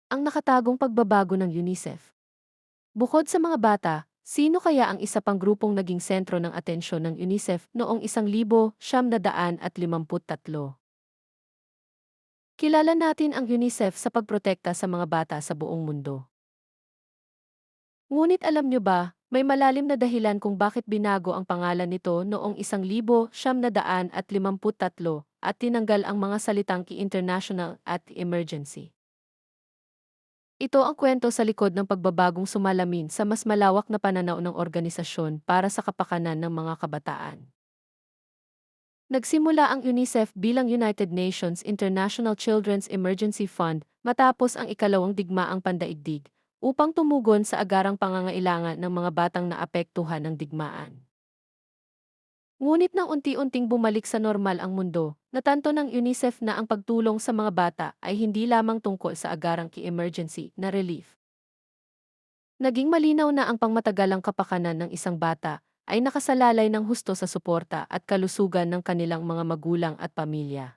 Ang nakatagong pagbabago ng UNICEF. Bukod sa mga bata, sino kaya ang isa pang grupong naging sentro ng atensyon ng UNICEF noong 1953? Kilala natin ang UNICEF sa pagprotekta sa mga bata sa buong mundo. Ngunit alam nyo ba, may malalim na dahilan kung bakit binago ang pangalan nito noong 1953 at tinanggal ang mga salitang ki-international at emergency. Ito ang kwento sa likod ng pagbabagong sumalamin sa mas malawak na pananaw ng organisasyon para sa kapakanan ng mga kabataan. Nagsimula ang UNICEF bilang United Nations International Children's Emergency Fund matapos ang ikalawang digmaang pandaigdig upang tumugon sa agarang pangangailangan ng mga batang naapektuhan ng digmaan. Ngunit nang unti-unting bumalik sa normal ang mundo, natanto ng UNICEF na ang pagtulong sa mga bata ay hindi lamang tungkol sa agarang ki-emergency na relief. Naging malinaw na ang pangmatagalang kapakanan ng isang bata ay nakasalalay ng husto sa suporta at kalusugan ng kanilang mga magulang at pamilya.